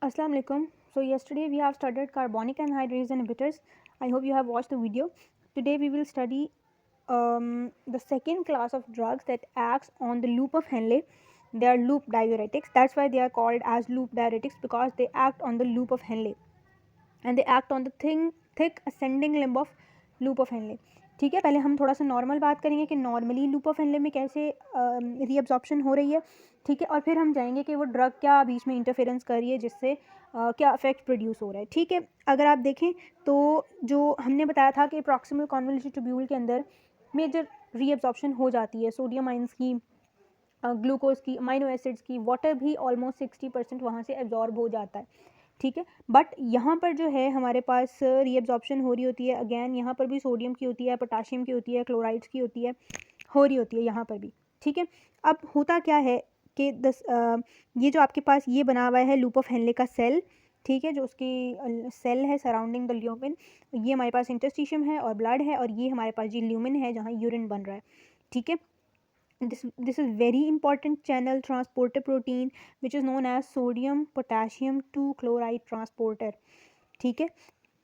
Assalamu alaikum. So yesterday we have studied carbonic anhydrase inhibitors. I hope you have watched the video. Today we will study the second class of drugs that acts on the loop of Henle. They are loop diuretics. That's why they are called as loop diuretics, because they act on the loop of Henle and they act on the thick ascending limb of loop of Henle. ठीक है, पहले हम थोड़ा सा normal बात करेंगे कि normally loop of Henley में कैसे रीअब्जॉर्प्शन हो रही है. ठीक है, और फिर हम जाएंगे कि वो ड्रग क्या बीच में इंटरफेरेंस कर रही है जिससे क्या इफेक्ट प्रोड्यूस हो रहा है. ठीक है, अगर आप देखें तो जो हमने बताया था कि प्रॉक्सिमल कॉन्वोल्यूशन ट्यूब्यूल के अंदर मेजर रीअब्जॉर्प्शन हो जाती है सोडियम आइंस की, ग्लूकोज की, अमाइनो एसिड्स की, वाटर भी ऑलमोस्ट 60% वहाँ से एब्जॉर्ब हो जाता है. ठीक है, बट यहाँ पर जो है हमारे पास रीअब्जॉर्प्शन हो रही होती है. अगेन यहाँ पर भी सोडियम की होती है, पोटाशियम की होती है, क्लोराइड्स की होती है, हो रही होती है यहाँ पर भी. ठीक है, अब होता क्या है कि ये जो आपके पास ये बना हुआ है लूप ऑफ हेनले का सेल, ठीक है, जो उसकी सेल है सराउंडिंग द ल्यूमिन, ये हमारे पास इंटरस्टिशियम है और ब्लड है, और ये हमारे पास ये ल्यूमिन है जहाँ यूरिन बन रहा है. ठीक है, this is very important channel transporter protein which is known as sodium potassium 2 chloride transporter. ठीक है,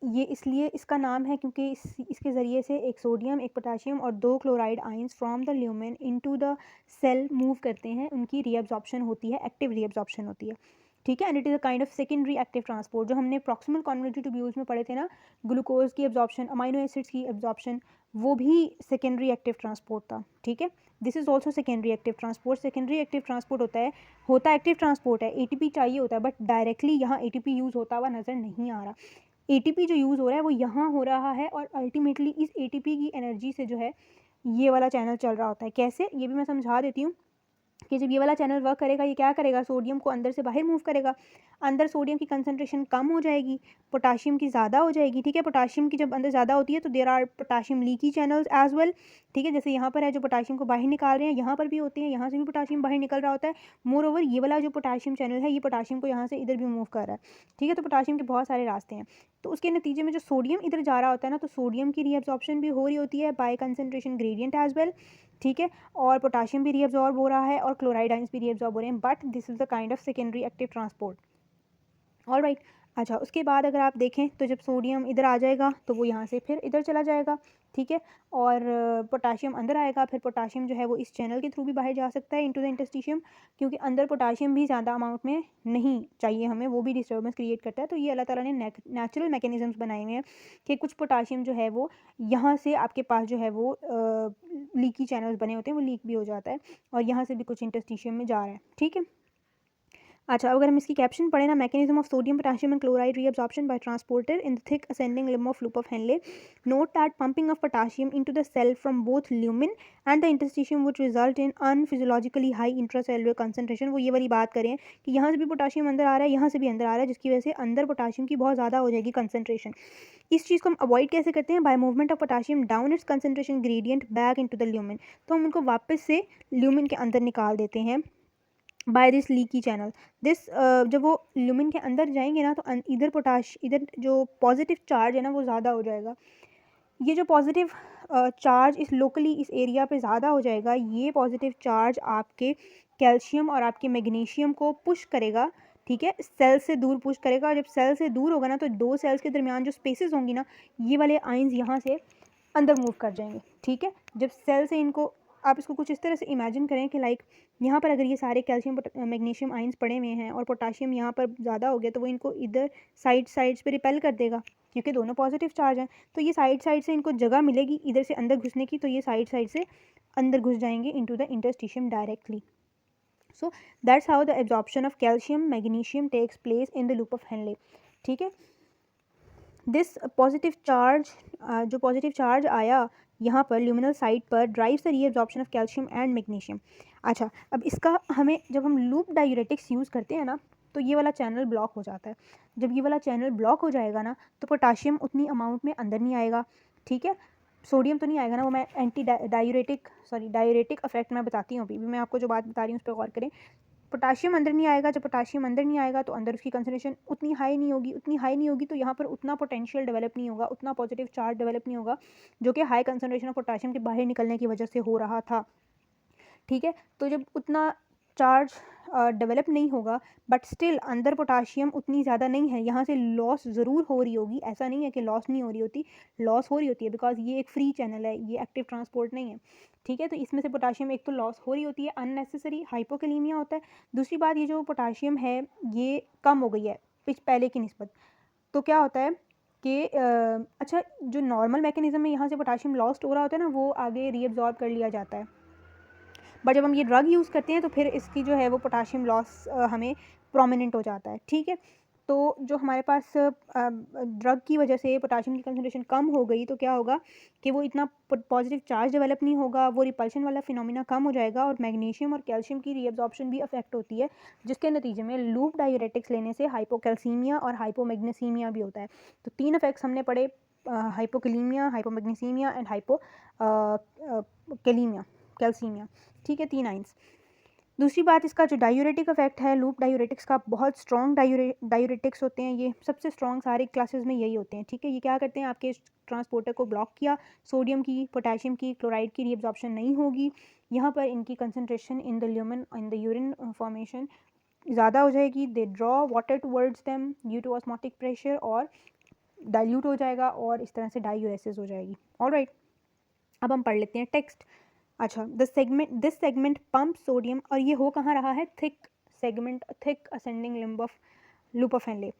ये इसलिए इसका नाम है क्योंकि इसके ज़रिए से एक सोडियम, एक पोटाशियम और 2 chloride ions from the lumen into the cell move करते हैं. उनकी रीअब्जॉर्प्शन होती है, एक्टिव रीअब्जॉर्प्शन होती है. ठीक है, and it is a kind of secondary active transport. जो हमने प्रॉक्सिमल कॉन्वोल्यूटिव ट्यूब्यूल्स में पढ़े थे ना, ग्लूकोज की एब्जॉर्प्शन, अमाइनो एसिड्स की एब्जॉर्प्शन, वो भी सेकेंडरी एक्टिव ट्रांसपोर्ट था. ठीक है, this is also secondary active transport. Secondary active transport होता है एक्टिव ट्रांसपोर्ट है, एटीपी चाहिए होता है, बट डायरेक्टली यहाँ एटीपी यूज़ होता हुआ नज़र नहीं आ रहा. एटीपी जो यूज़ हो रहा है वो यहाँ हो रहा है, और अल्टीमेटली इस एटीपी की एनर्जी से जो है ये वाला चैनल चल रहा होता है. कैसे, ये भी मैं समझा देती हूँ कि जब ये वाला चैनल वर्क करेगा, ये क्या करेगा, सोडियम को अंदर से बाहर मूव करेगा. अंदर सोडियम की कंसनट्रेशन कम हो जाएगी, पोटाशियम की ज़्यादा हो जाएगी. ठीक है, पोटाशियम की जब अंदर ज़्यादा होती है तो there are potassium leaky channels as well. ठीक है, जैसे यहाँ पर है जो पोटाशियम को बाहर निकाल रहे हैं, यहाँ पर भी होते हैं, यहाँ से भी पोटाशियम बाहर निकल रहा होता है. मोर ओवर ये वाला जो पोटाशियम चैनल है, ये पोटाशियम को यहाँ से इधर भी मूव कर रहा है. ठीक है, तो पोटाशियम के बहुत सारे रास्ते हैं. तो उसके नतीजे में जो सोडियम इधर जा रहा होता है ना, तो सोडियम की रीअब्जॉर्प्शन भी हो रही होती है by concentration gradient as well. ठीक है, और पोटाशियम भी रीअब्जॉर्ब हो रहा है और क्लोराइड आइंस भी रीअब्जॉर्ब हो रहे हैं, but this is the kind of secondary active transport. All right. अच्छा, उसके बाद अगर आप देखें तो जब सोडियम इधर आ जाएगा तो वो यहाँ से फिर इधर चला जाएगा. ठीक है, और पोटाशियम अंदर आएगा, फिर पोटाशियम जो है वो इस चैनल के थ्रू भी बाहर जा सकता है इनटू द इंटरस्टिशियम, क्योंकि अंदर पोटाशियम भी ज़्यादा अमाउंट में नहीं चाहिए हमें, वो भी डिस्टर्बेंस क्रिएट करता है. तो ये अल्लाह ताला ने नेचुरल मैकेनिज़म्स बनाए हुए हैं कि कुछ पोटाशियम जो है वो यहाँ से आपके पास जो है वो लीकी चैनल्स बने होते हैं, वो लीक भी हो जाता है, और यहाँ से भी कुछ इंटरस्टिशियम में जा रहा है. ठीक है, अच्छा, अगर हम इसकी कैप्शन पढ़े ना, mechanism of sodium potassium and chloride reabsorption by transporter in the thick ascending limb of loop of Henle. Note that pumping of potassium into the cell from both lumen and the interstitium would result in unphysiologically high intracellular concentration. वो ये वाली बात करें कि यहाँ से भी potassium अंदर आ रहा है, यहाँ से भी अंदर आ रहा है, जिसकी वजह से अंदर पोटाशियम की बहुत ज़्यादा हो जाएगी कंसनट्रेशन. इस चीज़ को हम अवॉइड कैसे करते हैं? By movement of potassium down its concentration gradient back into the lumen. तो हम उनको वापस से ल्यूमिन के अंदर निकाल देते हैं by this leaky channel. This जब वो ल्यूमिन के अंदर जाएंगे ना, तो इधर जो पॉजिटिव चार्ज है ना वो ज़्यादा हो जाएगा. ये जो पॉजिटिव चार्ज इस लोकली इस एरिया पे ज़्यादा हो जाएगा, ये पॉजिटिव चार्ज आपके कैल्शियम और आपके मैग्नीशियम को पुश करेगा. ठीक है, सेल से दूर पुश करेगा, और जब सेल से दूर होगा ना तो दो सेल्स के दरमियान जो स्पेसेस होंगी ना, ये वाले आइंस यहाँ से अंदर मूव कर जाएंगे. ठीक है, जब सेल से इनको, आप इसको कुछ इस तरह से इमेजिन करें कि लाइक यहाँ पर अगर ये सारे कैल्शियम मैग्नीशियम आइंस पड़े हुए हैं और पोटाशियम यहाँ पर ज़्यादा हो गया, तो वो इनको इधर साइड्स पे रिपेल कर देगा, क्योंकि दोनों पॉजिटिव चार्ज हैं. तो ये साइड से इनको जगह मिलेगी इधर से अंदर घुसने की, तो ये साइड से अंदर घुस जाएंगे into the interstitium directly. So that's how the absorption of calcium magnesium takes place in the loop of Henle. ठीक है, दिस पॉजिटिव चार्ज, जो पॉजिटिव चार्ज आया यहाँ पर ल्यूमिनल साइड पर, drives the reabsorption of calcium and magnesium. अच्छा, अब इसका हमें, जब हम लूप डायूरेटिक्स यूज़ करते हैं ना, तो ये वाला चैनल ब्लॉक हो जाता है. जब ये वाला चैनल ब्लॉक हो जाएगा ना, तो पोटाशियम उतनी अमाउंट में अंदर नहीं आएगा. ठीक है, सोडियम तो नहीं आएगा ना, वो मैं डायूरेटिक इफेक्ट मैं बताती हूँ. अभी मैं आपको जो बात बता रही हूँ उस पर गौर करें. पोटाशियम अंदर नहीं आएगा, जब पोटाशियम अंदर नहीं आएगा तो अंदर उसकी कंसनट्रेशन उतनी हाई नहीं होगी, तो यहाँ पर उतना पोटेंशियल डेवलप नहीं होगा, उतना पॉजिटिव चार्ज डेवलप नहीं होगा, जो कि हाई कंसनट्रेशन ऑफ पोटाशियम के बाहर निकलने की वजह से हो रहा था. ठीक है, तो जब उतना चार्ज डेवलप नहीं होगा, बट स्टिल अंदर पोटाशियम उतनी ज़्यादा नहीं है, यहाँ से लॉस ज़रूर हो रही होगी, ऐसा नहीं है कि लॉस नहीं हो रही होती, लॉस हो रही होती है, बिकॉज ये एक फ्री चैनल है, ये एक्टिव ट्रांसपोर्ट नहीं है, ठीक है। तो इसमें से पोटाशियम एक तो लॉस हो रही होती है, अननेसेसरी हाइपोकैलेमिया होता है। दूसरी बात, ये जो पोटाशियम है ये कम हो गई है पहले की निस्बत, तो क्या होता है कि अच्छा, जो नॉर्मल मैकेनिज्म में यहाँ से पोटाशियम लॉस्ट हो रहा होता है ना, वो आगे रीअब्जॉर्ब कर लिया जाता है, बट जब हम ये ड्रग यूज़ करते हैं तो फिर इसकी जो है वो पोटाशियम लॉस हमें प्रोमिनेंट हो जाता है, ठीक है। तो जो हमारे पास ड्रग की वजह से पोटाशियम की कंसंट्रेशन कम हो गई, तो क्या होगा कि वो इतना पॉजिटिव चार्ज डेवलप नहीं होगा, वो रिपल्शन वाला फिनोमिना कम हो जाएगा, और मैग्नीशियम और कैल्शियम की रीअब्जॉर्प्शन भी अफेक्ट होती है, जिसके नतीजे में लूप डायूरेटिक्स लेने से हाइपोकैल्सीमिया और हाइपोमैग्नीसीमिया भी होता है। तो 3 इफेक्ट्स हमने पढ़े, hypokalaemia, hypomagnesaemia and hypokalaemia, calcaemia, ठीक है, 3 आइंस। दूसरी बात, इसका जो डायूरेटिक इफेक्ट है लूप डायूरेटिक्स का, बहुत स्ट्रॉन्ग डायूरेटिक्स होते हैं, ये सबसे स्ट्रॉन्ग सारे क्लासेस में यही होते हैं, ठीक है। ये क्या करते हैं, आपके ट्रांसपोर्टर को ब्लॉक किया, सोडियम की, पोटेशियम की, क्लोराइड की रीअब्जॉर्प्शन नहीं होगी, यहाँ पर इनकी concentration in the lumen in the urine formation ज़्यादा हो जाएगी, they draw water towards them due to osmotic pressure, और डाइल्यूट हो जाएगा, और इस तरह से डायूरेसिस हो जाएगी। ऑलराइट, अब हम पढ़ लेते हैं टेक्स्ट। अच्छा, दिस सेगमेंट पंप सोडियम, और ये हो कहाँ रहा है, thick segment, thick ascending limb of loop of Henle.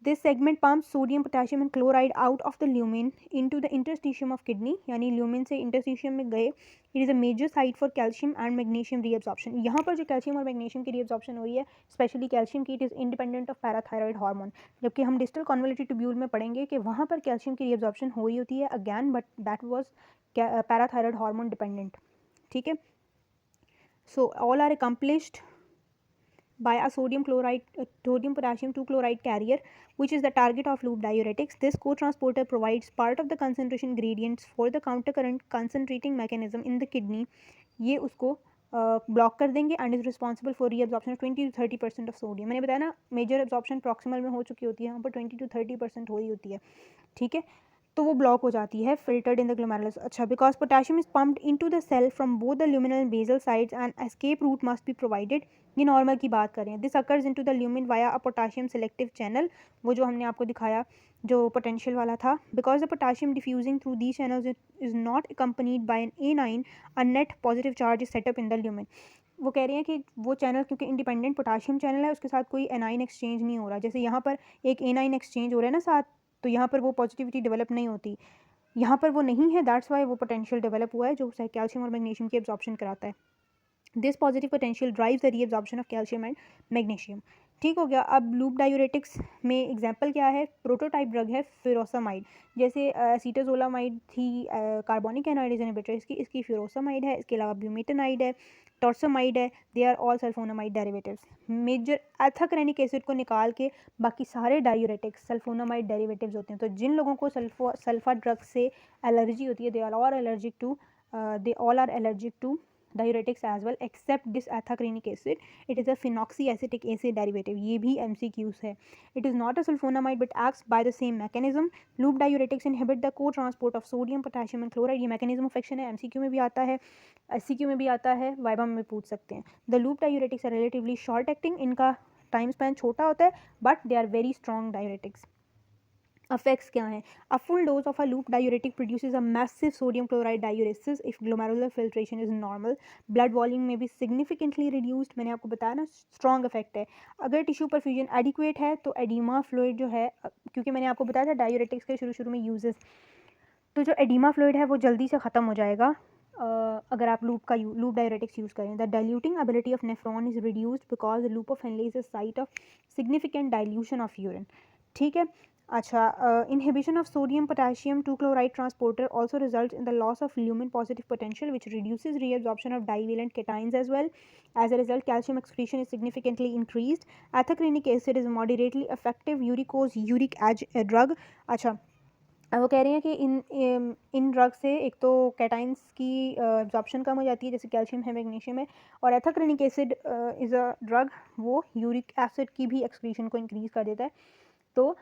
This segment pump sodium, potassium and chloride out of the lumen into the interstitium of kidney, यानी ल्यूमेन से interstitium में गए। It is a major site for calcium and magnesium reabsorption. यहाँ पर जो calcium और magnesium की reabsorption हो रही है, स्पेशली कैल्शियम की, it is independent of parathyroid hormone, जबकि हम डिस्टल कॉन्वोल्यूटेड ट्यूब्यूल में पढ़ेंगे कि वहाँ पर कैल्शियम की रीअब्जॉर्प्शन हो रही होती है again, but that was parathyroid hormone dependent, ठीक है। So all are accomplished by a sodium potassium 2 chloride carrier, which is the target of loop diuretics. This co-transporter provides part of the concentration gradients for the countercurrent concentrating mechanism in the kidney. ये उसको block कर देंगे and is responsible for reabsorption 20 to 30% of sodium. मैंने बताया ना, major absorption proximal में हो चुकी होती है, यहाँ पर 20 to 30% हो रही होती है, ठीक है। तो वो ब्लॉक हो जाती है, फिल्टर्ड इन द ग्लोमेरुलस। अच्छा, because potassium is pumped into the cell from both the luminal and basal sides and escape route must be provided. ये नॉर्मल की बात करें, this occurs into the lumen via a potassium selective channel, वो जो हमने आपको दिखाया जो पोटेंशियल वाला था। Because the potassium diffusing through the channels is not accompanied by an anion, a net positive charge is setup in the lumen. वो कह रहे हैं कि वो चैनल क्योंकि इंडिपेंडेंट पोटेशियम चैनल है, उसके साथ कोई एनाइन एक्सचेंज नहीं हो रहा, जैसे यहाँ पर एक एनाइन एक्सचेंज हो रहा है ना साथ, तो यहाँ पर वो पॉजिटिविटी डेवलप नहीं होती, यहाँ पर वो नहीं है, दैट्स वाई वो पोटेंशियल डेवलप हुआ है जो कैल्शियम और मैग्नीशियम की एब्जॉर्प्शन कराता है। This positive potential drives the reabsorption of calcium and magnesium, ठीक हो गया। अब लूप डायूरेटिक्स में एग्जांपल क्या है, प्रोटोटाइप ड्रग है फ्यूरोसामाइड, जैसे एसीटाजोलामाइड थी कार्बोनिक एनाइड्रेज इनहिबिटर, इसकी फ्यूरोसामाइड है, इसके अलावा ब्यूमेटेनाइड है, टॉर्सोमाइड है, they are all sulfonamide derivatives. Major ethacrynic acid को निकाल के बाकी सारे डायूरेटिक्स सल्फोनामाइड डेरिवेटिव्स होते हैं। तो जिन लोगों को सल्फा ड्रग से एलर्जी होती है, they are all allergic to diuretics as well except this ethacrenic acid. It is a phenoxyacetic acid derivative, ये भी MCQs है। It is not a sulfonamide but acts by the same mechanism. Loop diuretics inhibit the co-transport of sodium, potassium and chloride. ये mechanism of action है, MCQ में भी आता है, SCQ में भी आता है, वाइवा में पूछ सकते हैं। The loop diuretics are relatively short acting, इनका टाइम स्पैन छोटा होता है, but they are very strong diuretics. Effects क्या हैं? A full dose of a loop diuretic produces a massive sodium chloride diuresis if glomerular filtration is normal. Blood volume may be significantly reduced. मैंने आपको बताया ना, strong effect है। अगर tissue perfusion adequate है तो एडिमा फ्लूइड जो है, क्योंकि मैंने आपको बताया था डायूरेटिक्स के शुरू में यूजेस, तो जो एडिमा फ्लूइड है वो जल्दी से ख़त्म हो जाएगा अगर आप लूप डायूरेटिक्स यूज़ करें। The diluting ability of nephron is reduced because loop of Henley is a site of significant dilution of urine, ठीक है। अच्छा, inhibition of sodium potassium 2 chloride transporter also results in the loss of lumen positive potential, which reduces reabsorption of divalent cations as well. As a result, calcium excretion is significantly increased. Ethacrenic acid is moderately effective uricose uric drug. अच्छा, वो कह रहे हैं कि इन drug से एक तो cations की एब्जॉर्प्शन कम हो जाती है, जैसे कैल्शियम है, मैग्नीशियम है, और एथाक्रेनिक एसिड इज़ अ ड्रग, वो यूरिक एसिड की भी एक्सक्रीशन को इंक्रीज़ कर देता है, तो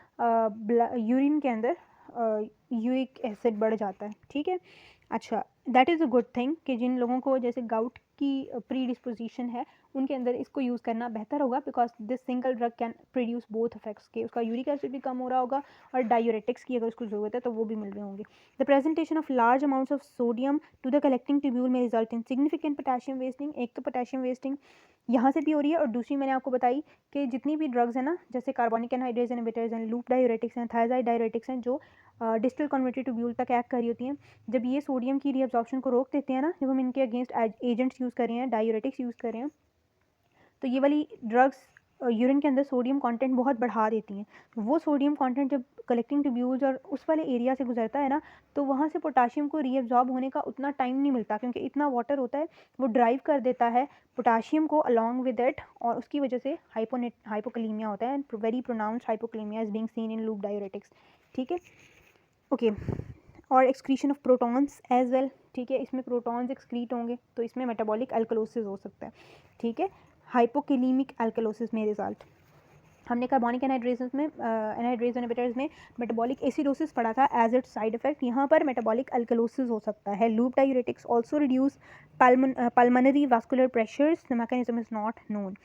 यूरिन के अंदर यूरिक एसिड बढ़ जाता है, ठीक है। अच्छा, that is a good thing कि जिन लोगों को जैसे गाउट की प्री डिस्पोजिशन है उनके अंदर इसको यूज़ करना बेहतर होगा, because this single drug can produce both effects के, उसका यूरिक एसिड भी कम हो रहा होगा और डायूरेटिक्स की अगर उसको ज़रूरत है तो वो भी मिल रहे होंगे। The presentation of large amounts of sodium to the collecting tubule में result in significant potassium wasting. एक तो पोटेशियम वेस्टिंग यहाँ से भी हो रही है, और दूसरी मैंने आपको बताई कि जितनी भी ड्रग्स हैं ना, जैसे कार्बोनिक एनहाइड्रेज इनहिबिटर्स हैं, लूप डायूरेटिक्स हैं, थायराइड डायूरेटिक्स हैं, जो डिस्टल कन्वर्टेड ट्यूब्यूल तक एक्ट कर रही होती हैं, जब ये सोडियम की रीअब्जॉर्प्शन को रोक देते हैं ना, जब हम इनके अगेंस्ट एजेंट्स यूज़ कर रहे हैं, डायूरेटिक्स यूज़ कर रहे हैं, तो ये वाली ड्रग्स यूरिन के अंदर सोडियम कंटेंट बहुत बढ़ा देती हैं। वो सोडियम कंटेंट जब कलेक्टिंग ट्यूब्यूल्स और उस वाले एरिया से गुजरता है ना, तो वहाँ से पोटाशियम को रीअब्जॉर्ब होने का उतना टाइम नहीं मिलता, क्योंकि इतना वाटर होता है, वो ड्राइव कर देता है पोटाशियम को अलॉन्ग विद इट, और उसकी वजह से हाइपोकलीमिया होता है, very pronounced hypokalemia is being seen in loop diuretics. ठीक है, ओके। और excretion of protons as well, ठीक है, इसमें प्रोटॉन्स एक्सक्रीट होंगे, तो इसमें मेटाबॉलिक अल्कलोसिस हो सकता है। ठीक है, हाइपोकेलीमिक अल्कलोसिस में रिजल्ट। हमने कार्बोनिक एनहाइड्रेज इनहिबिटर्स में मेटाबॉलिक एसिडोसिस पढ़ा था एज इट साइड इफेक्ट, यहाँ पर मेटाबॉलिक अल्कलोसिस हो सकता है। Loop diuretics also reduce pulmonary vascular pressures, the mechanism is not known.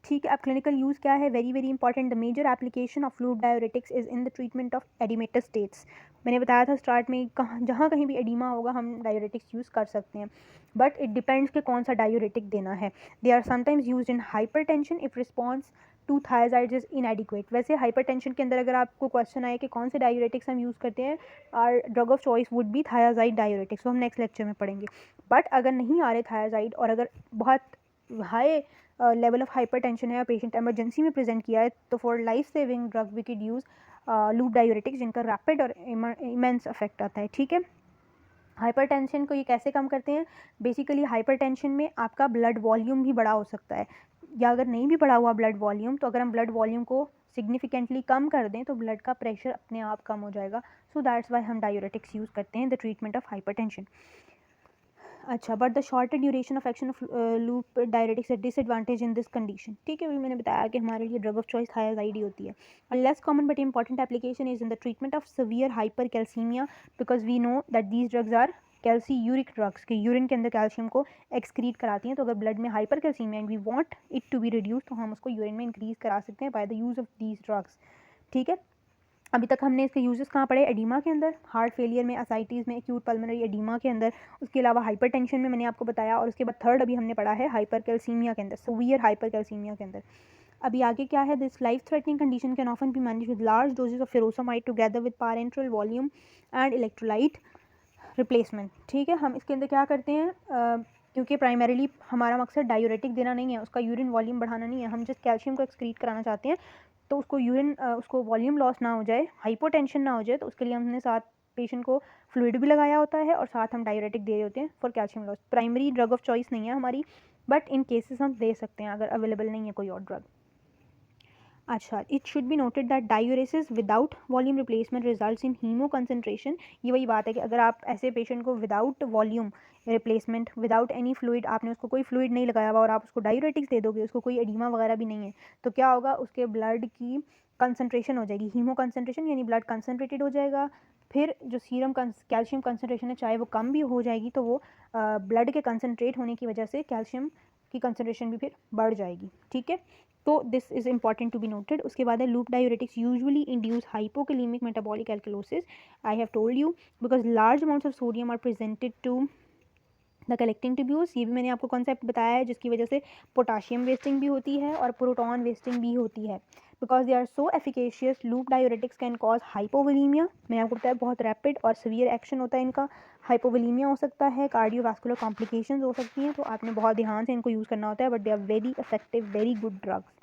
ठीक है, अब क्लिनिकल यूज़ क्या है, very very important. The major application of loop diuretics is in the treatment of edematous states. मैंने बताया था स्टार्ट में, जहाँ कहीं भी एडिमा होगा हम डायूरेटिक्स यूज़ कर सकते हैं, बट इट डिपेंड्स कि कौन सा डायूरेटिक देना है। They are sometimes use in hypertension if response to thyroid is inadequate. वैसे हाइपरटेंशन के अंदर अगर आपको क्वेश्चन आए कि कौन से डायूरेटिक्स हम यूज़ करते हैं, our drug of choice would be thyroid diuretics, वो हम नेक्स्ट लेक्चर में पढ़ेंगे। बट अगर नहीं आ रहे थायराइड, और अगर बहुत हाई लेवल ऑफ हाइपरटेंशन है, पेशेंट इमरजेंसी में प्रेजेंट किया है, तो for life saving drug we can use loop diuretics, जिनका रैपिड और इमेंस इफेक्ट आता है। ठीक है, हाइपरटेंशन को ये कैसे कम करते हैं, बेसिकली हाइपरटेंशन में आपका ब्लड वॉल्यूम भी बड़ा हो सकता है, या अगर नहीं भी बढ़ा हुआ ब्लड वॉल्यूम, तो अगर हम ब्लड वॉल्यूम को सिग्निफिकेंटली कम कर दें तो ब्लड का प्रेशर अपने आप कम हो जाएगा। सो दैट्स वाई हम डायूरेटिक्स यूज़ करते हैं द ट्रीटमेंट ऑफ हाइपरटेंशन। अच्छा, but the shorter duration of action of loop diuretics at disadvantage in this condition. ठीक है, अभी मैंने बताया कि हमारे लिए ड्रग ऑफ चॉइस थायराइड ही होती है। और less common but important application is in the treatment of severe hypercalcemia, because we know that these drugs are calciuric drugs, के यूरिन के अंदर कैल्शियम को एक्सक्रीट कराती हैं। तो अगर ब्लड में hypercalcemia and we want it to be reduce, तो हम उसको यूरिन में इंक्रीज करा सकते हैं by the use of these drugs. ठीक है, अभी तक हमने इसके यूजेस कहाँ पढ़े, एडिमा के अंदर, हार्ट फेलियर में, असाइटीज़ में, एक्यूट पल्मोनरी एडिमा के अंदर, उसके अलावा हाइपरटेंशन में मैंने आपको बताया, और उसके बाद थर्ड अभी हमने पढ़ा है हाइपरकैल्सीमिया के अंदर, सीवियर हाइपरकैल्सीमिया के अंदर। अभी आगे क्या है, this life threatening condition can often be manage with large doses of furosemide together with parenteral volume and electrolyte replacement. ठीक है, हम इसके अंदर क्या करते हैं, क्योंकि प्राइमरीली हमारा मकसद डायूरेटिक देना नहीं है, उसका यूरिन वॉल्यूम बढ़ाना नहीं है, हम जस्ट कैल्शियम को एक्सक्रीट कराना चाहते हैं, तो उसको यूरिन उसको वॉल्यूम लॉस ना हो जाए, हाइपोटेंशन ना हो जाए, तो उसके लिए हमने साथ पेशेंट को फ्लूइड भी लगाया होता है, और साथ हम डायूरेटिक दे रहे होते हैं for calcium loss. Primary drug of choice नहीं है हमारी, बट इन केसेस हम दे सकते हैं अगर अवेलेबल नहीं है कोई और ड्रग। अच्छा, it should be noted that diuresis without volume replacement results in hemoconcentration. ये वही बात है कि अगर आप ऐसे पेशेंट को without volume replacement, without any fluid, आपने उसको कोई फ्लूइड नहीं लगाया हुआ और आप उसको डायूरेटिक्स दे दोगे, उसको कोई एडिमा वगैरह भी नहीं है, तो क्या होगा, उसके ब्लड की कंसनट्रेशन हो जाएगी, हीमो कंसनट्रेशन, यानी ब्लड कंसनट्रेटेड हो जाएगा। फिर जो सीरम कैल्शियम कंसनट्रेशन है, चाहे वो कम भी हो जाएगी, तो वो ब्लड के कंसनट्रेट होने की वजह से कैल्शियम की कंसनट्रेशन भी फिर बढ़ जाएगी। ठीक है, तो this is important to be noted. उसके बाद है loop diuretics usually induce hypokalemic metabolic alkalosis. I have told you, because large amounts of sodium are presented to the collecting tubules. ये भी मैंने आपको कॉन्सेप्ट बताया है, जिसकी वजह से पोटाशियम वेस्टिंग भी होती है और प्रोटॉन वेस्टिंग भी होती है। Because they are so efficacious, loop diuretics can cause hypovolemia. मैंने आपको बताया बहुत रैपिड और सीवियर एक्शन होता है इनका। हाइपोवोलीमिया हो सकता है, कार्डियोवास्कुलर कॉम्प्लिकेशंस हो सकती हैं, तो आपने बहुत ध्यान से इनको यूज़ करना होता है, but they are very effective, very good drugs.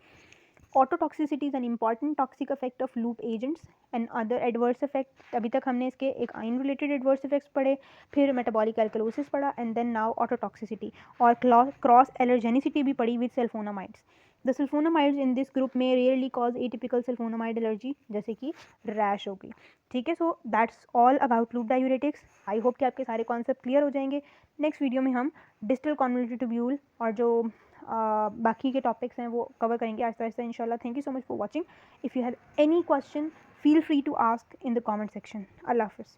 Ototoxicity is an important toxic effect of loop agents and other adverse effect. अभी तक हमने इसके एक आइन रिलेटेड एडवर्स इफेक्ट्स पढ़े, फिर मेटाबॉलिक एल्कलोसिस पढ़ा, एंड देन नाउ ऑटोटॉक्सिसिटी, और क्रॉस एलर्जेनिसिटी भी पढ़ी with sulfonamides. The sulfonamides in this group में rarely cause atypical sulfonamide allergy, जैसे कि रैश हो गई। ठीक है, so that's all about loop diuretics. I hope कि आपके सारे कॉन्सेप्ट क्लियर हो जाएंगे। नेक्स्ट वीडियो में हम डिस्टल कॉन्वोल्यूटेड ट्यूब्यूल और जो बाकी के टॉपिक्स हैं वो कवर करेंगे आहिस्ता आहिस्ता इंशाल्लाह। Thank you so much for watching. If you have any question, feel free to ask in the comment section. अल्लाह हाफिज़।